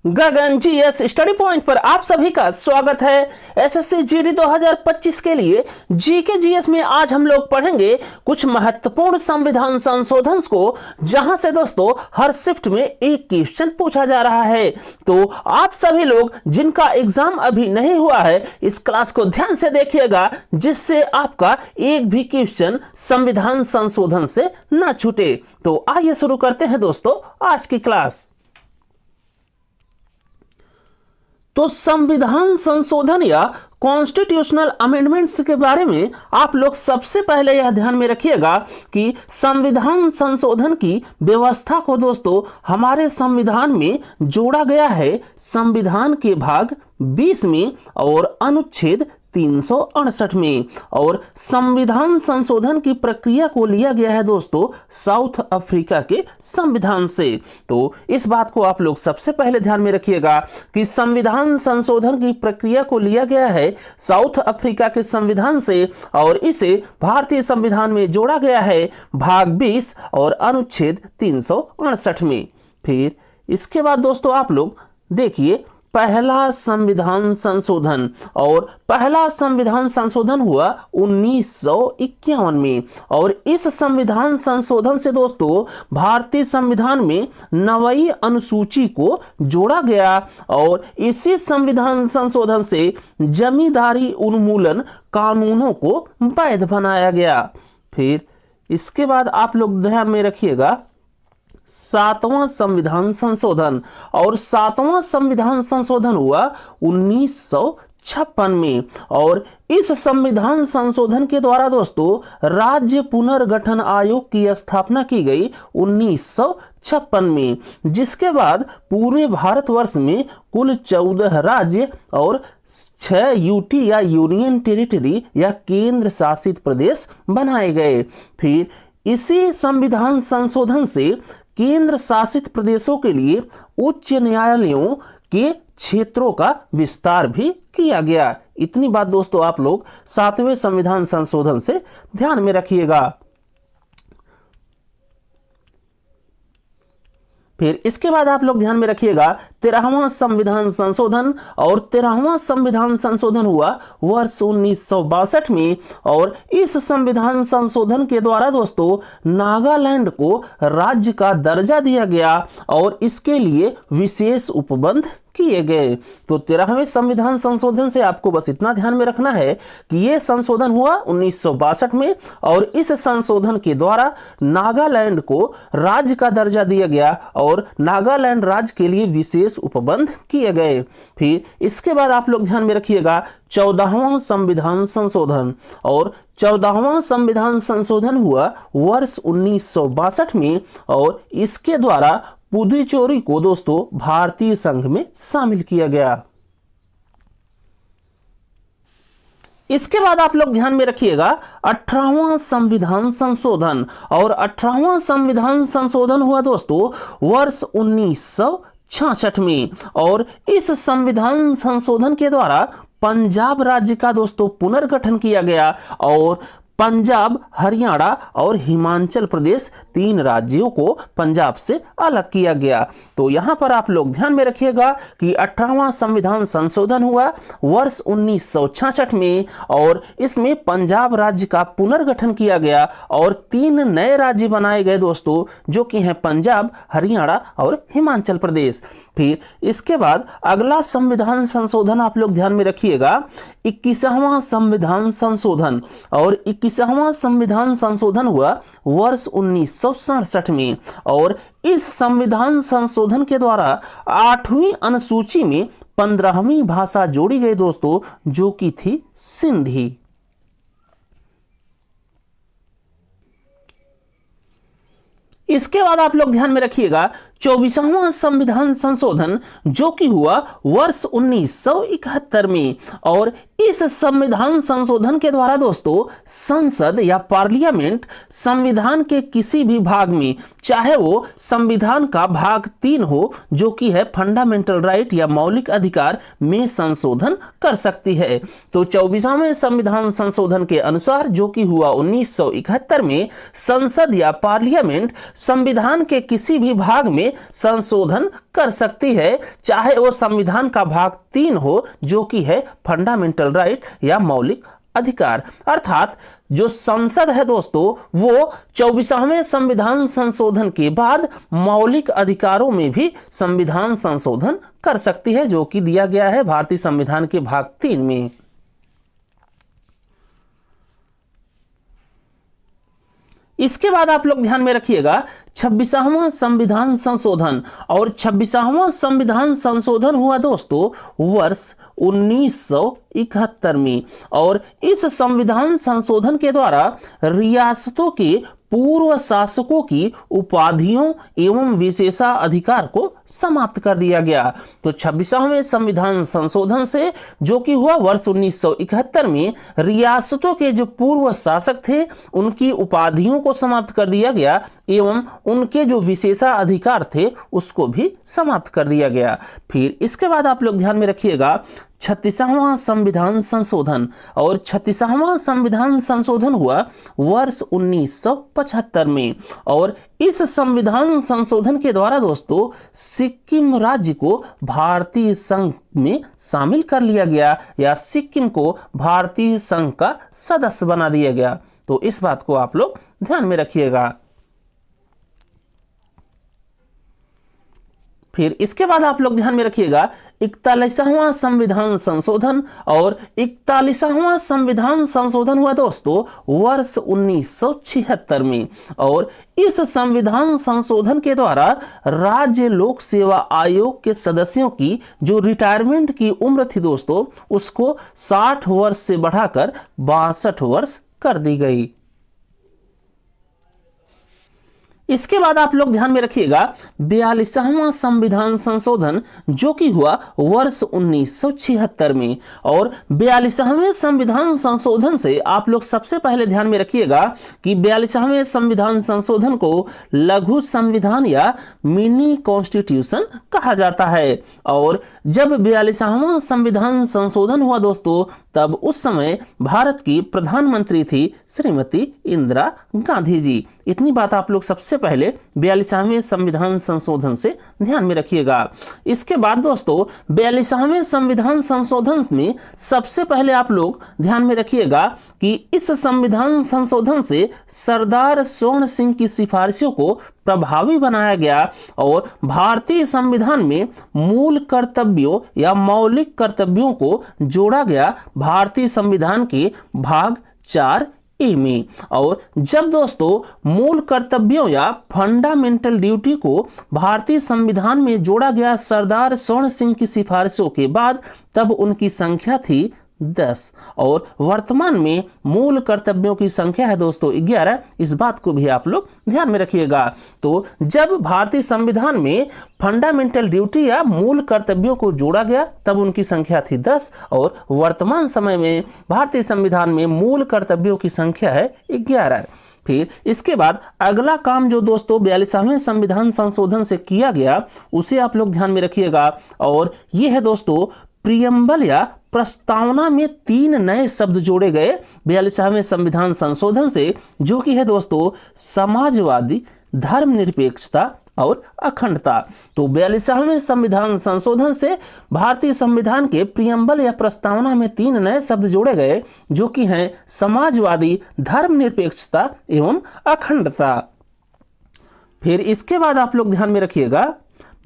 गगन GS study point पर आप सभी का स्वागत है। एसएससी जीडी 2025 के लिए जीके जीएस में आज हम लोग पढ़ेंगे कुछ महत्वपूर्ण संविधान संशोधन को, जहां से दोस्तों हर शिफ्ट में एक क्वेश्चन पूछा जा रहा है। तो आप सभी लोग जिनका एग्जाम अभी नहीं हुआ है, इस क्लास को ध्यान से देखिएगा, जिससे आपका एक भी क्वेश्चन संविधान संशोधन से ना छूटे। तो आइए शुरू करते हैं दोस्तों आज की क्लास। तो संविधान संशोधन या कॉन्स्टिट्यूशनल अमेंडमेंट्स के बारे में आप लोग सबसे पहले यह ध्यान में रखिएगा कि संविधान संशोधन की व्यवस्था को दोस्तों हमारे संविधान में जोड़ा गया है संविधान के भाग 20 में और अनुच्छेद 368 में। और संविधान संशोधन की प्रक्रिया को लिया गया है दोस्तों साउथ अफ्रीका के संविधान से। तो इस बात को आप लोग सबसे पहले ध्यान में रखिएगा कि संविधान संशोधन की प्रक्रिया को लिया गया है साउथ अफ्रीका के संविधान से, और इसे भारतीय संविधान में जोड़ा गया है भाग 20 और अनुच्छेद 368 में। फिर इसके बाद दोस्तों आप लोग देखिए पहला संविधान संशोधन, और पहला संविधान संशोधन हुआ 1951 में। और इस संविधान संशोधन से दोस्तों भारतीय संविधान में 9वीं अनुसूची को जोड़ा गया, और इसी संविधान संशोधन से जमींदारी उन्मूलन कानूनों को वैध बनाया गया। फिर इसके बाद आप लोग ध्यान में रखिएगा 7वां संविधान संशोधन, और 7वां संविधान संशोधन हुआ 1956 में। और इस संविधान संशोधन के द्वारा दोस्तों राज्य पुनर्गठन आयोग की स्थापना की गई 1956 में, जिसके बाद पूरे भारतवर्ष में कुल 14 राज्य और 6 यूटी या यूनियन टेरिटरी या केंद्र शासित प्रदेश बनाए गए। फिर इसी संविधान संशोधन से केंद्र शासित प्रदेशों के लिए उच्च न्यायालयों के क्षेत्रों का विस्तार भी किया गया। इतनी बात दोस्तों आप लोग 7वें संविधान संशोधन से ध्यान में रखिएगा। फिर इसके बाद आप लोग ध्यान में रखिएगा 13वां संविधान संशोधन, और 13वां संविधान संशोधन हुआ वर्ष 1962 में। और इस संविधान संशोधन के द्वारा दोस्तों नागालैंड को राज्य का दर्जा दिया गया, और इसके लिए विशेष उपबंध किए गए। तो 13वें संविधान संशोधन से आपको बस इतना ध्यान में रखना है कि यह संशोधन हुआ 1962 में, और इस संशोधन के द्वारा नागालैंड को राज्य का दर्जा दिया गया और नागालैंड राज्य के लिए विशेष उपबंध किए गए। फिर इसके बाद आप लोग ध्यान में रखिएगा 14वां संविधान संशोधन, और 14वां संविधान संशोधन हुआ वर्ष 1962 में, और इसके द्वारा पुदुचेरी को दोस्तों भारतीय संघ में शामिल किया गया। इसके बाद आप लोग ध्यान में रखिएगा 18वां संविधान संशोधन, और 18वां संविधान संशोधन हुआ दोस्तों वर्ष 1966 में। और इस संविधान संशोधन के द्वारा पंजाब राज्य का दोस्तों पुनर्गठन किया गया, और पंजाब, हरियाणा और हिमाचल प्रदेश 3 राज्यों को पंजाब से अलग किया गया। तो यहां पर आप लोग ध्यान में रखिएगा कि 18वां संविधान संशोधन हुआ वर्ष 1966 में, और इसमें पंजाब राज्य का पुनर्गठन किया गया और 3 नए राज्य बनाए गए दोस्तों, जो कि हैं पंजाब, हरियाणा और हिमाचल प्रदेश। फिर इसके बाद अगला संविधान संशोधन आप लोग ध्यान में रखिएगा 21वां संविधान संशोधन, और 21वां संविधान संशोधन हुआ वर्ष 1967 में। और इस संविधान संशोधन के द्वारा 8वीं अनुसूची में 15वीं भाषा जोड़ी गई दोस्तों, जो कि थी सिंधी। इसके बाद आप लोग ध्यान में रखिएगा 24वां संविधान संशोधन, जो कि हुआ वर्ष 1971 में। और इस संविधान संशोधन के द्वारा दोस्तों संसद या पार्लियामेंट संविधान के किसी भी भाग में, चाहे वो संविधान का भाग 3 हो जो कि है फंडामेंटल राइट या मौलिक अधिकार, में संशोधन कर सकती है। तो 24वें संविधान संशोधन के अनुसार, जो कि हुआ 1971 में, संसद या पार्लियामेंट संविधान के किसी भी भाग में में संशोधन कर सकती है, चाहे वो संविधान का भाग 3 हो जो कि है फंडामेंटल राइट या मौलिक अधिकार। अर्थात जो संसद है दोस्तों वो 24वें संविधान संशोधन के बाद मौलिक अधिकारों में भी संविधान संशोधन कर सकती है, जो कि दिया गया है भारतीय संविधान के भाग 3 में। इसके बाद आप लोग ध्यान में रखिएगा 26वां संविधान संशोधन। और 26वां संविधान संशोधन हुआ दोस्तों वर्ष 1971 में। और इस संविधान संशोधन के द्वारा रियासतों के पूर्व शासकों की उपाधियों एवं विशेषाधिकार को समाप्त कर दिया गया। तो 26वें संविधान संशोधन से, जो कि हुआ वर्ष 1971 में, रियासतों के जो पूर्व शासक थे उनकी उपाधियों को समाप्त कर दिया गया एवं उनके जो विशेषाधिकार थे उसको भी समाप्त कर दिया गया। फिर इसके बाद आप लोग ध्यान में रखिएगा 36वां संविधान संशोधन। और 36वां संविधान संशोधन हुआ वर्ष 1975 में। और इस संविधान संशोधन के द्वारा दोस्तों सिक्किम राज्य को भारतीय संघ में शामिल कर लिया गया या सिक्किम को भारतीय संघ का सदस्य बना दिया गया। तो इस बात को आप लोग ध्यान में रखिएगा। फिर इसके बाद आप लोग ध्यान में रखिएगा 41वां संविधान संशोधन। और 41वां संविधान संशोधन हुआ दोस्तों वर्ष 1976 में। और इस संविधान संशोधन के द्वारा राज्य लोक सेवा आयोग के सदस्यों की जो रिटायरमेंट की उम्र थी दोस्तों उसको 60 वर्ष से बढ़ाकर 62 वर्ष कर दी गई। इसके बाद आप लोग ध्यान में रखिएगा 42वां संविधान संशोधन, जो कि हुआ वर्ष 1976 में। और 42वें संविधान संशोधन से आप लोग सबसे पहले ध्यान में रखिएगा कि 42वें संविधान संशोधन को लघु संविधान या मिनी कॉन्स्टिट्यूशन कहा जाता है। और जब 42वां संविधान संशोधन हुआ दोस्तों तब उस समय भारत की प्रधानमंत्री थी श्रीमती इंदिरा गांधी जी। इतनी बात आप लोग सबसे पहले 42वें संविधान संशोधन से ध्यान में रखिएगा। इसके बाद दोस्तों 42वें संविधान संशोधन में सबसे पहले आप लोग ध्यान में रखिएगा कि इस संविधान संशोधन से सरदार स्वर्ण सिंह की सिफारिशों को प्रभावी बनाया गया। और भारतीय संविधान में मूल कर्तव्यों या मौलिक कर्तव्यों को जोड़ा गया भारतीय संविधान के भाग 4A में। और जब दोस्तों मूल कर्तव्यों या फंडामेंटल ड्यूटी को भारतीय संविधान में जोड़ा गया सरदार स्वर्ण सिंह की सिफारिशों के बाद, तब उनकी संख्या थी 10। और वर्तमान में मूल कर्तव्यों की संख्या है दोस्तों 11। इस बात को भी आप लोग ध्यान में रखिएगा। तो जब भारतीय संविधान में फंडामेंटल ड्यूटी या मूल कर्तव्यों को जोड़ा गया तब उनकी संख्या थी 10। और वर्तमान समय में भारतीय संविधान में मूल कर्तव्यों की संख्या है 11। फिर इसके बाद अगला काम जो दोस्तों 42वें संविधान संशोधन से किया गया उसे आप लोग ध्यान में रखिएगा। और ये है दोस्तों प्रियम्बल या प्रस्तावना में 3 नए शब्द जोड़े गए 42वें संविधान संशोधन से, जो कि है दोस्तों समाजवादी, धर्मनिरपेक्षता और अखंडता। तो 42वें संविधान संशोधन से भारतीय संविधान के प्रियम्बल या प्रस्तावना में 3 नए शब्द जोड़े गए, जो कि हैं समाजवादी, धर्मनिरपेक्षता एवं अखंडता। फिर इसके बाद आप लोग ध्यान में रखिएगा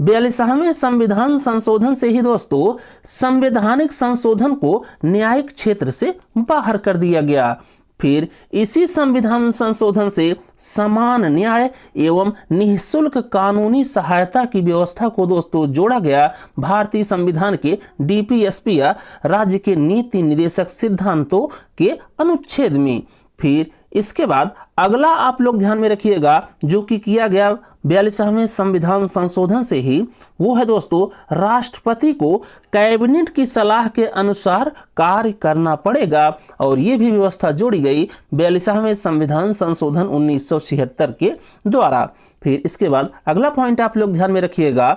42वें संविधान संशोधन से ही दोस्तों संवैधानिक संशोधन को न्यायिक क्षेत्र से बाहर कर दिया गया। फिर इसी संविधान संशोधन से समान न्याय एवं निःशुल्क कानूनी सहायता की व्यवस्था को दोस्तों जोड़ा गया भारतीय संविधान के डीपीएसपी या राज्य के नीति निर्देशक सिद्धांतों के अनुच्छेद में। फिर इसके बाद अगला आप लोग ध्यान में रखिएगा जो कि किया गया 42वें संविधान संशोधन से ही, वो है दोस्तों राष्ट्रपति को कैबिनेट की सलाह के अनुसार कार्य करना पड़ेगा। और ये भी व्यवस्था जोड़ी गई 42वें संविधान संशोधन 1976 के द्वारा। फिर इसके बाद अगला पॉइंट आप लोग ध्यान में रखिएगा,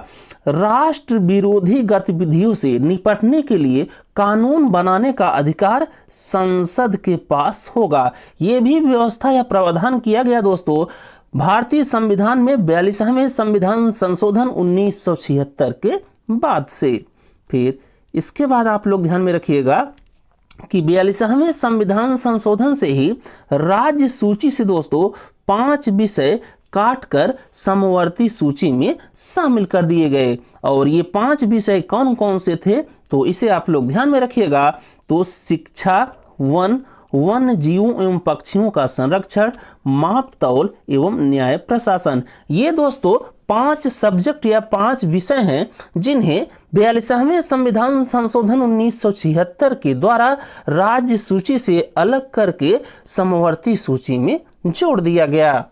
राष्ट्र विरोधी गतिविधियों से निपटने के लिए कानून बनाने का अधिकार संसद के पास होगा। ये भी व्यवस्था या प्रावधान किया गया दोस्तों भारतीय संविधान में 42वें संविधान संशोधन 1976 के बाद से। फिर इसके बाद आप लोग ध्यान में रखिएगा कि 42वें संविधान संशोधन से ही राज्य सूची से दोस्तों 5 विषय काटकर समवर्ती सूची में शामिल कर दिए गए। और ये 5 विषय कौन कौन से थे, तो इसे आप लोग ध्यान में रखिएगा। तो शिक्षा, वन्य जीवों एवं पक्षियों का संरक्षण, माप तौल एवं न्याय प्रशासन, ये दोस्तों 5 सब्जेक्ट या 5 विषय हैं जिन्हें 42वें संविधान संशोधन 1976 के द्वारा राज्य सूची से अलग करके समवर्ती सूची में जोड़ दिया गया।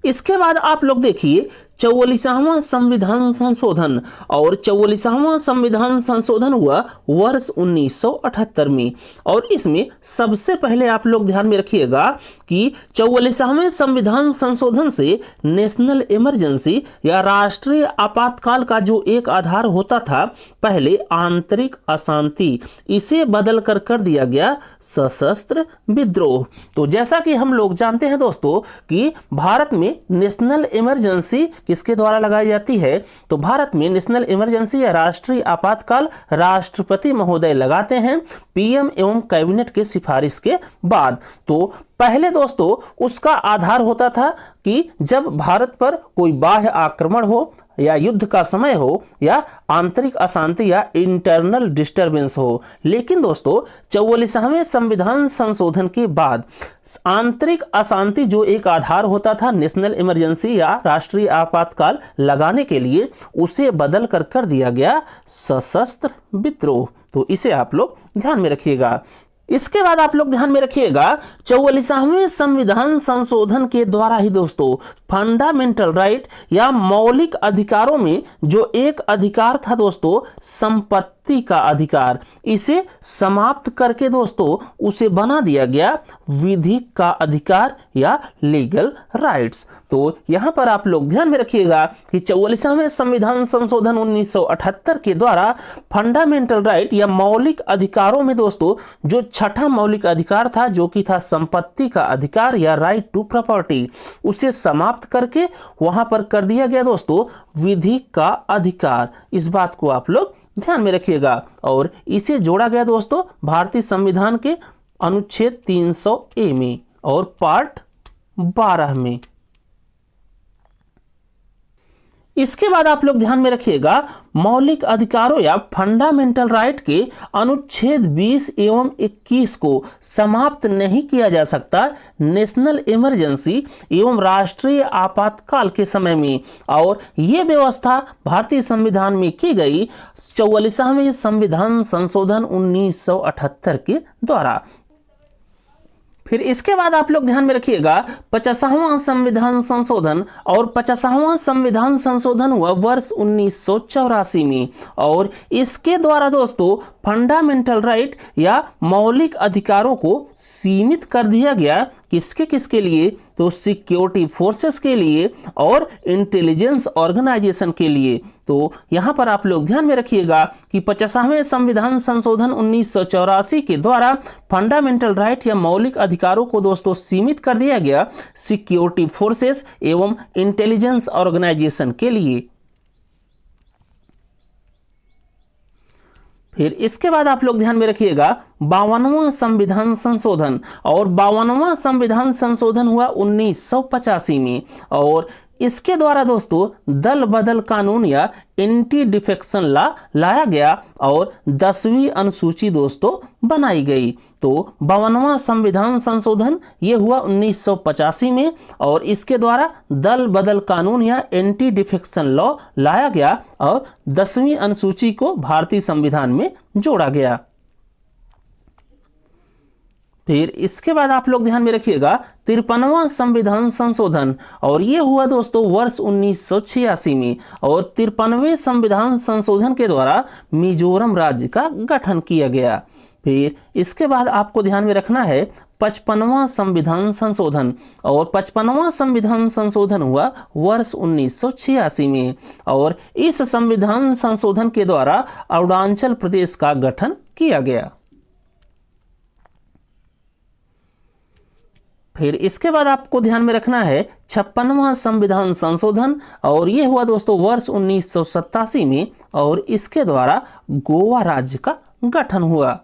इसके बाद आप लोग देखिए 44वां संविधान संशोधन। और 44वां संविधान संशोधन हुआ वर्ष 1978 में। और इसमें सबसे पहले आप लोग ध्यान में रखिएगा कि 44वें संविधान संशोधन से नेशनल इमरजेंसी या राष्ट्रीय आपातकाल का जो एक आधार होता था पहले आंतरिक अशांति, इसे बदल कर दिया गया सशस्त्र विद्रोह। तो जैसा कि हम लोग जानते हैं दोस्तों कि भारत में नेशनल इमरजेंसी किसके द्वारा लगाई जाती है, तो भारत में नेशनल इमरजेंसी या राष्ट्रीय आपातकाल राष्ट्रपति महोदय लगाते हैं पीएम एवं कैबिनेट के सिफारिश के बाद। तो पहले दोस्तों उसका आधार होता था कि जब भारत पर कोई बाह्य आक्रमण हो या युद्ध का समय हो या आंतरिक अशांति या इंटरनल डिस्टरबेंस हो। लेकिन दोस्तों 44वें संविधान संशोधन के बाद आंतरिक अशांति जो एक आधार होता था नेशनल इमरजेंसी या राष्ट्रीय आपातकाल लगाने के लिए, उसे बदल कर दिया गया सशस्त्र विद्रोह। तो इसे आप लोग ध्यान में रखिएगा। इसके बाद आप लोग ध्यान में रखिएगा 44वें संविधान संशोधन के द्वारा ही दोस्तों फंडामेंटल राइट या मौलिक अधिकारों में जो एक अधिकार था दोस्तों संपत्ति का अधिकार, इसे समाप्त करके दोस्तों उसे बना दिया गया विधिक का अधिकार या लीगल राइट्स। तो यहां पर आप लोग ध्यान में रखिएगा कि 44वें संविधान संशोधन 1978 के द्वारा फंडामेंटल राइट या मौलिक अधिकारों में दोस्तों जो छठा मौलिक अधिकार था जो कि था संपत्ति का अधिकार या राइट टू प्रॉपर्टी, उसे समाप्त करके वहां पर कर दिया गया दोस्तों विधि का अधिकार। इस बात को आप लोग ध्यान में रखिएगा। और इसे जोड़ा गया दोस्तों भारतीय संविधान के अनुच्छेद 300A में और पार्ट 12 में। इसके बाद आप लोग ध्यान में रखिएगा मौलिक अधिकारों या फंडामेंटल राइट के अनुच्छेद 20 एवं 21 को समाप्त नहीं किया जा सकता नेशनल इमरजेंसी एवं राष्ट्रीय आपातकाल के समय में। और यह व्यवस्था भारतीय संविधान में की गई 44वें संविधान संशोधन 1978 के द्वारा। फिर इसके बाद आप लोग ध्यान में रखिएगा 50वां संविधान संशोधन। और 50वां संविधान संशोधन हुआ वर्ष 1984 में। और इसके द्वारा दोस्तों फंडामेंटल राइट या मौलिक अधिकारों को सीमित कर दिया गया। किसके लिए, तो सिक्योरिटी फोर्सेस के लिए और इंटेलिजेंस ऑर्गेनाइजेशन के लिए। तो यहां पर आप लोग ध्यान में रखिएगा कि 50वें संविधान संशोधन 1984 के द्वारा फंडामेंटल राइट या मौलिक अधिकारों को दोस्तों सीमित कर दिया गया सिक्योरिटी फोर्सेस एवं इंटेलिजेंस ऑर्गेनाइजेशन के लिए। फिर इसके बाद आप लोग ध्यान में रखिएगा 52वां संविधान संशोधन। और 52वां संविधान संशोधन हुआ 1985 में। और इसके द्वारा दोस्तों दल बदल कानून या एंटी डिफेक्शन लॉ लाया गया और 10वीं अनुसूची दोस्तों बनाई गई। तो 52वां संविधान संशोधन ये हुआ 1985 में और इसके द्वारा दल बदल कानून या एंटी डिफेक्शन लॉ लाया गया और 10वीं अनुसूची को भारतीय संविधान में जोड़ा गया। फिर इसके बाद आप लोग ध्यान में रखिएगा 53वां संविधान संशोधन। और ये हुआ दोस्तों वर्ष 1986 में। और 53वें संविधान संशोधन के द्वारा मिजोरम राज्य का गठन किया गया। फिर इसके बाद आपको ध्यान में रखना है 55वां संविधान संशोधन। और 55वां संविधान संशोधन हुआ वर्ष 1986 में। और इस संविधान संशोधन के द्वारा अरुणाचल प्रदेश का गठन किया गया। फिर इसके बाद आपको ध्यान में रखना है 56वां संविधान संशोधन, और ये हुआ दोस्तों वर्ष 1987 में, और इसके द्वारा गोवा राज्य का गठन हुआ।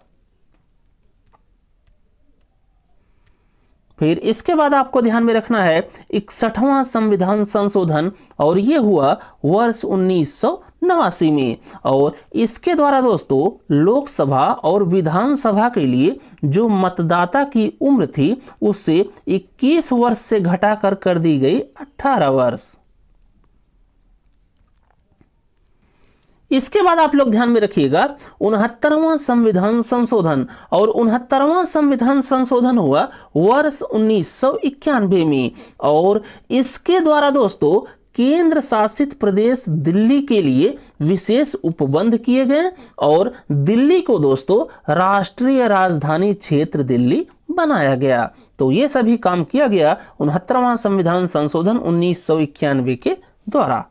फिर इसके बाद आपको ध्यान में रखना है 61वां संविधान संशोधन, और ये हुआ वर्ष 1989 में, और इसके द्वारा दोस्तों लोकसभा और विधानसभा के लिए जो मतदाता की उम्र थी उससे 21 वर्ष से घटाकर कर दी गई 18 वर्ष। इसके बाद आप लोग ध्यान में रखिएगा 69वां संविधान संशोधन, और 69वां संविधान संशोधन हुआ वर्ष 1991 में, और इसके द्वारा दोस्तों केंद्र शासित प्रदेश दिल्ली के लिए विशेष उपबंध किए गए, और दिल्ली को दोस्तों राष्ट्रीय राजधानी क्षेत्र दिल्ली बनाया गया। तो ये सभी काम किया गया 69वां संविधान संशोधन 1991 के द्वारा।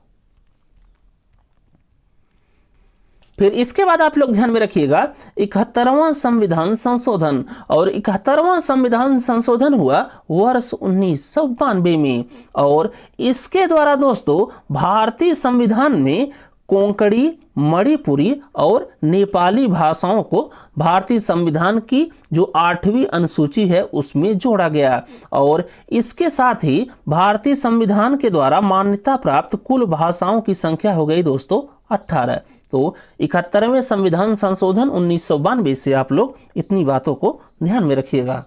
फिर इसके बाद आप लोग ध्यान में रखिएगा 71वां संविधान संशोधन, और 71वां संविधान संशोधन हुआ वर्ष 1992 में, और इसके द्वारा दोस्तों भारतीय संविधान में कोंकणी, मणिपुरी और नेपाली भाषाओं को भारतीय संविधान की जो 8वीं अनुसूची है उसमें जोड़ा गया, और इसके साथ ही भारतीय संविधान के द्वारा मान्यता प्राप्त कुल भाषाओं की संख्या हो गई दोस्तों 18। तो 71वें संविधान संशोधन 1992 से आप लोग इतनी बातों को ध्यान में रखिएगा।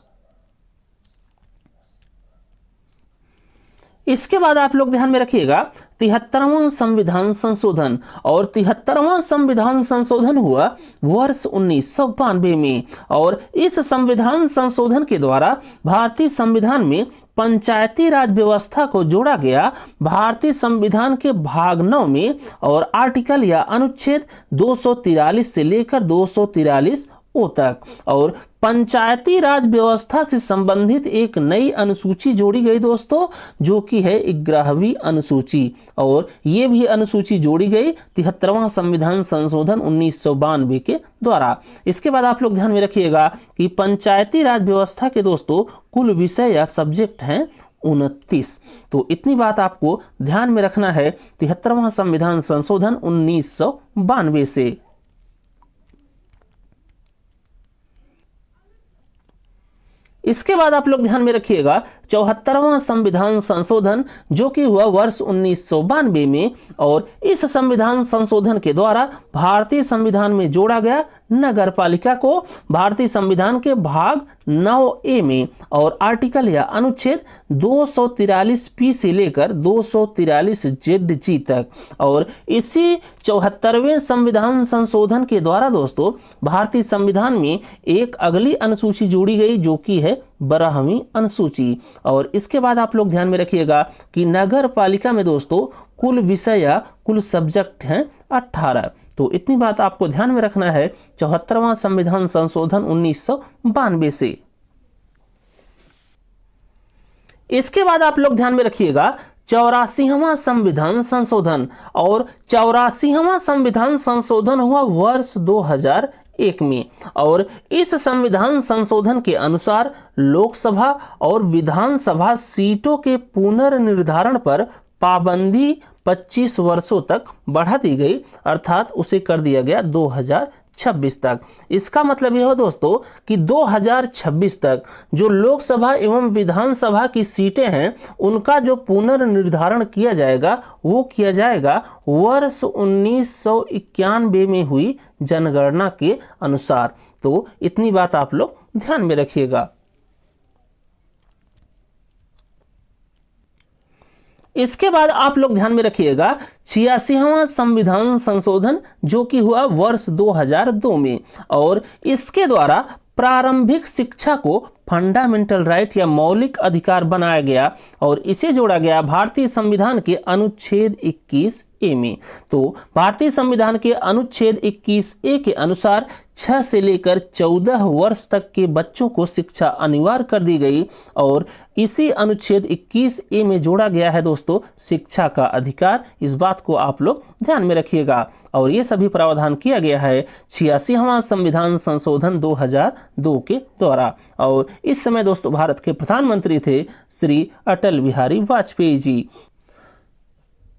इसके बाद आप लोग ध्यान में रखिएगा 73वां संविधान संशोधन, और 73वां संविधान संशोधन हुआ वर्ष 1992 में, और इस संविधान संशोधन के द्वारा भारतीय संविधान में पंचायती राज व्यवस्था को जोड़ा गया भारतीय संविधान के भाग 9 में, और आर्टिकल या अनुच्छेद 243 से लेकर 243 ओ तक, और पंचायती राज व्यवस्था से संबंधित एक नई अनुसूची जोड़ी गई दोस्तों, जो कि है 11वीं अनुसूची, और ये भी अनुसूची जोड़ी गई 73वां संविधान संशोधन 1992 के द्वारा। इसके बाद आप लोग ध्यान में रखिएगा कि पंचायती राज व्यवस्था के दोस्तों कुल विषय या सब्जेक्ट हैं 29। तो इतनी बात आपको ध्यान में रखना है 73वां संविधान संशोधन 1992 से। इसके बाद आप लोग ध्यान में रखिएगा 74वां संविधान संशोधन, जो कि हुआ वर्ष 1992 में, और इस संविधान संशोधन के द्वारा भारतीय संविधान में जोड़ा गया नगर पालिका को भारतीय संविधान के भाग 9A में, और आर्टिकल या अनुच्छेद 243 पी से लेकर 243 ZG तक, और इसी 74वें संविधान संशोधन के द्वारा दोस्तों भारतीय संविधान में एक अगली अनुसूची जोड़ी गई, जो कि है 12वीं अनुसूची। और इसके बाद आप लोग ध्यान में रखिएगा कि नगर पालिका में दोस्तों कुल विषय या कुल सब्जेक्ट हैं 18। तो इतनी बात आपको ध्यान में रखना है 74वां संविधान संशोधन 1992 से। इसके बाद आप लोग ध्यान में रखिएगा 84वां संविधान संशोधन, और 84वां संविधान संशोधन हुआ वर्ष 2001 में, और इस संविधान संशोधन के अनुसार लोकसभा और विधानसभा सीटों के पुनर्निर्धारण पर पाबंदी 25 वर्षों तक बढ़ा दी गई, अर्थात उसे कर दिया गया 2026 तक। इसका मतलब यह हो दोस्तों कि 2026 तक जो लोकसभा एवं विधानसभा की सीटें हैं उनका जो पुनर्निर्धारण किया जाएगा वो किया जाएगा वर्ष 1991 में हुई जनगणना के अनुसार। तो इतनी बात आप लोग ध्यान में रखिएगा। इसके बाद आप लोग ध्यान में रखिएगा 86वां संविधान संशोधन, जो कि हुआ वर्ष 2002 में, और इसके द्वारा प्रारंभिक शिक्षा को फंडामेंटल राइट या मौलिक अधिकार बनाया गया, और इसे जोड़ा गया भारतीय संविधान के अनुच्छेद 21A में। तो भारतीय संविधान के अनुच्छेद 21A के अनुसार 6 से लेकर 14 वर्ष तक के बच्चों को शिक्षा अनिवार्य कर दी गई, और इसी अनुच्छेद 21A में जोड़ा गया है दोस्तों शिक्षा का अधिकार। इस बात को आप लोग ध्यान में रखिएगा, और ये सभी प्रावधान किया गया है 86वां संविधान संशोधन 2002 के द्वारा। और इस समय दोस्तों भारत के प्रधानमंत्री थे श्री अटल बिहारी वाजपेयी जी।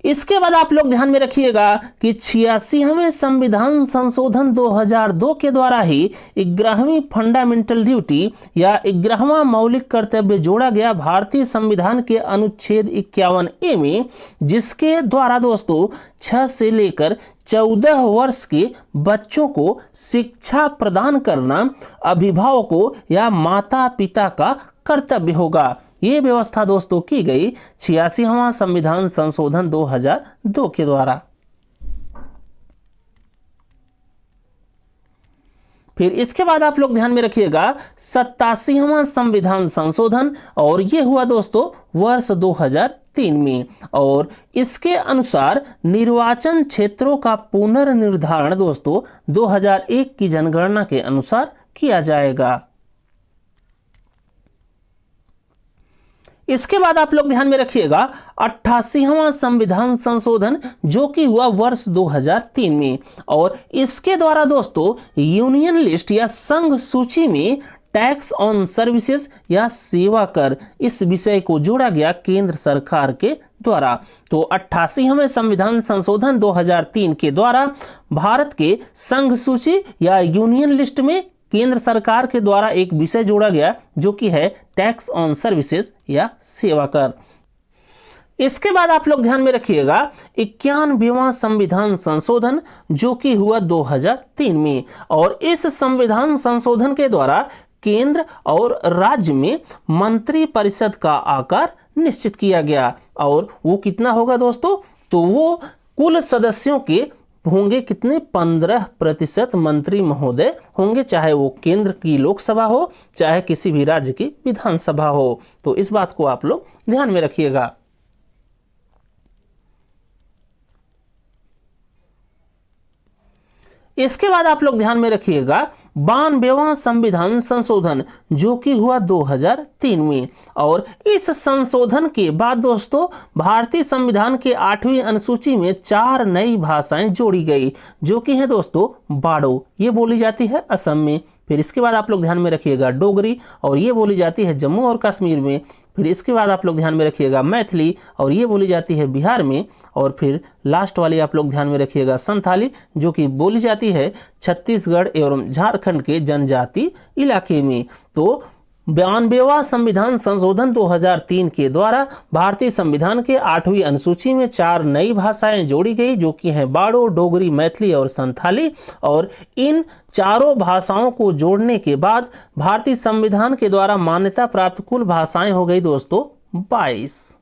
इसके बाद आप लोग ध्यान में रखिएगा कि 86वें संविधान संशोधन 2002 के द्वारा ही 11वीं फंडामेंटल ड्यूटी या 11वां मौलिक कर्तव्य जोड़ा गया भारतीय संविधान के अनुच्छेद 51A में, जिसके द्वारा दोस्तों 6 से लेकर 14 वर्ष के बच्चों को शिक्षा प्रदान करना अभिभावकों या माता पिता का कर्तव्य होगा। ये व्यवस्था दोस्तों की गई 86वां संविधान संशोधन 2002 के द्वारा। फिर इसके बाद आप लोग ध्यान में रखिएगा 87वां संविधान संशोधन, और ये हुआ दोस्तों वर्ष 2003 में, और इसके अनुसार निर्वाचन क्षेत्रों का पुनर्निर्धारण दोस्तों 2001 की जनगणना के अनुसार किया जाएगा। इसके बाद आप लोग ध्यान में रखिएगा 88वां संविधान संशोधन जो कि हुआ वर्ष 2003 में, और इसके द्वारा दोस्तों यूनियन लिस्ट या संघ सूची में टैक्स ऑन सर्विसेज या सेवा कर इस विषय को जोड़ा गया केंद्र सरकार के द्वारा। तो 88वें संविधान संशोधन 2003 के द्वारा भारत के संघ सूची या यूनियन लिस्ट में केंद्र सरकार के द्वारा एक विषय जोड़ा गया जो कि है टैक्स ऑन सर्विसेज या सेवा कर। इसके बाद आप लोग ध्यान में रखिएगा 91वां संविधान संशोधन जो कि हुआ 2003 में, और इस संविधान संशोधन के द्वारा केंद्र और राज्य में मंत्री परिषद का आकार निश्चित किया गया। और वो कितना होगा दोस्तों, तो वो कुल सदस्यों के होंगे कितने 15% मंत्री महोदय होंगे, चाहे वो केंद्र की लोकसभा हो चाहे किसी भी राज्य की विधानसभा हो। तो इस बात को आप लोग ध्यान में रखिएगा। इसके बाद आप लोग ध्यान में रखिएगा 92वां संविधान संशोधन जो कि हुआ 2003 में, और इस संशोधन के बाद दोस्तों भारतीय संविधान के 8वीं अनुसूची में 4 नई भाषाएं जोड़ी गई जो कि है दोस्तों बाडो, ये बोली जाती है असम में। फिर इसके बाद आप लोग ध्यान में रखिएगा डोगरी, और ये बोली जाती है जम्मू और कश्मीर में। फिर इसके बाद आप लोग ध्यान में रखिएगा मैथिली, और ये बोली जाती है बिहार में। और फिर लास्ट वाली आप लोग ध्यान में रखिएगा संथाली जो कि बोली जाती है छत्तीसगढ़ एवं झारखंड के जनजाति इलाके में। तो 92वां संविधान संशोधन 2003 के द्वारा भारतीय संविधान के 8वीं अनुसूची में 4 नई भाषाएं जोड़ी गई जो कि हैं बाडो, डोगरी, मैथिली और संथाली। और इन चारों भाषाओं को जोड़ने के बाद भारतीय संविधान के द्वारा मान्यता प्राप्त कुल भाषाएं हो गई दोस्तों 22।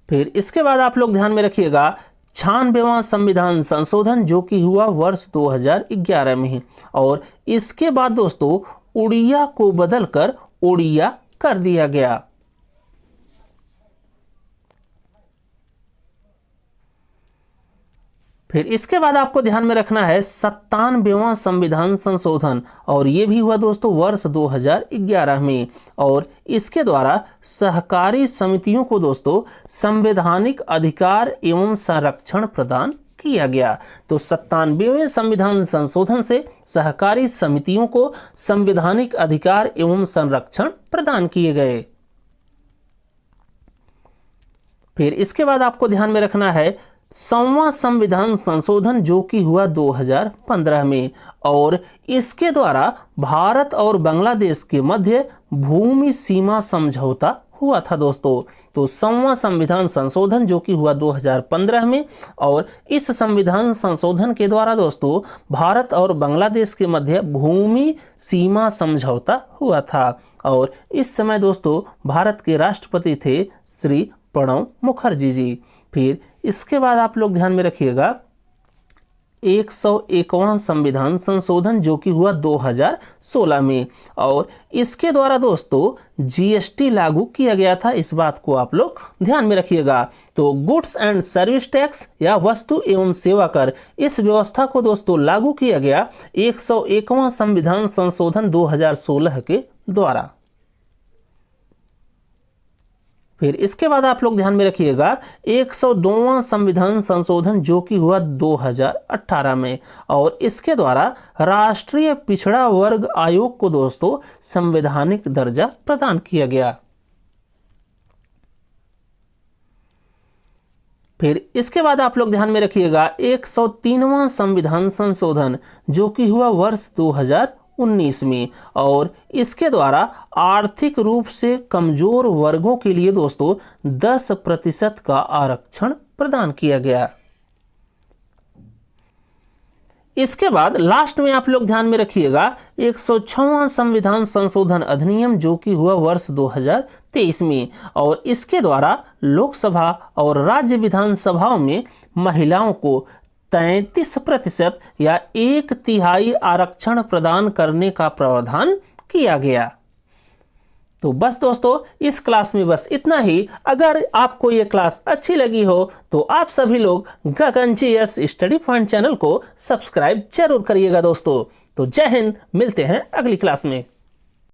फिर इसके बाद आप लोग ध्यान में रखिएगा 96वां संविधान संशोधन जो कि हुआ वर्ष 2011 में, और इसके बाद दोस्तों उड़िया को बदलकर ओडिया कर दिया गया। फिर इसके बाद आपको ध्यान में रखना है 97वां संविधान संशोधन, और ये भी हुआ दोस्तों वर्ष 2011 में, और इसके द्वारा सहकारी समितियों को दोस्तों संवैधानिक अधिकार एवं संरक्षण प्रदान किया गया। तो 97वें संविधान संशोधन से सहकारी समितियों को संवैधानिक अधिकार एवं संरक्षण प्रदान किए गए। फिर इसके बाद आपको ध्यान में रखना है 100वां संविधान संशोधन जो कि हुआ 2015 में, और इसके द्वारा भारत और बांग्लादेश के मध्य भूमि सीमा समझौता हुआ था दोस्तों। तो 100वां संविधान संशोधन जो कि हुआ 2015 में, और इस संविधान संशोधन के द्वारा दोस्तों भारत और बांग्लादेश के मध्य भूमि सीमा समझौता हुआ था। और इस समय दोस्तों भारत के राष्ट्रपति थे श्री प्रणब मुखर्जी जी। फिर इसके बाद आप लोग ध्यान में रखिएगा 101वां संविधान संशोधन जो कि हुआ 2016 में, और इसके द्वारा दोस्तों जीएसटी लागू किया गया था। इस बात को आप लोग ध्यान में रखिएगा। तो गुड्स एंड सर्विस टैक्स या वस्तु एवं सेवा कर, इस व्यवस्था को दोस्तों लागू किया गया 101वां संविधान संशोधन 2016 के द्वारा। फिर इसके बाद आप लोग ध्यान में रखिएगा 102वां संविधान संशोधन जो कि हुआ 2018 में, और इसके द्वारा राष्ट्रीय पिछड़ा वर्ग आयोग को दोस्तों संवैधानिक दर्जा प्रदान किया गया। फिर इसके बाद आप लोग ध्यान में रखिएगा 103वां संविधान संशोधन जो कि हुआ वर्ष 2019 में, और इसके द्वारा आर्थिक रूप से कमजोर वर्गों के लिए दोस्तों 10% का आरक्षण प्रदान किया गया। इसके बाद लास्ट में आप लोग ध्यान में रखिएगा 106वां संविधान संशोधन अधिनियम जो कि हुआ वर्ष 2023 में, और इसके द्वारा लोकसभा और राज्य विधानसभाओं में महिलाओं को 33% या 1/3 आरक्षण प्रदान करने का प्रावधान किया गया। तो बस दोस्तों इस क्लास में बस इतना ही। अगर आपको ये क्लास अच्छी लगी हो तो आप सभी लोग गगन GS स्टडी पॉइंट चैनल को सब्सक्राइब जरूर करिएगा दोस्तों। तो जय हिंद, मिलते हैं अगली क्लास में।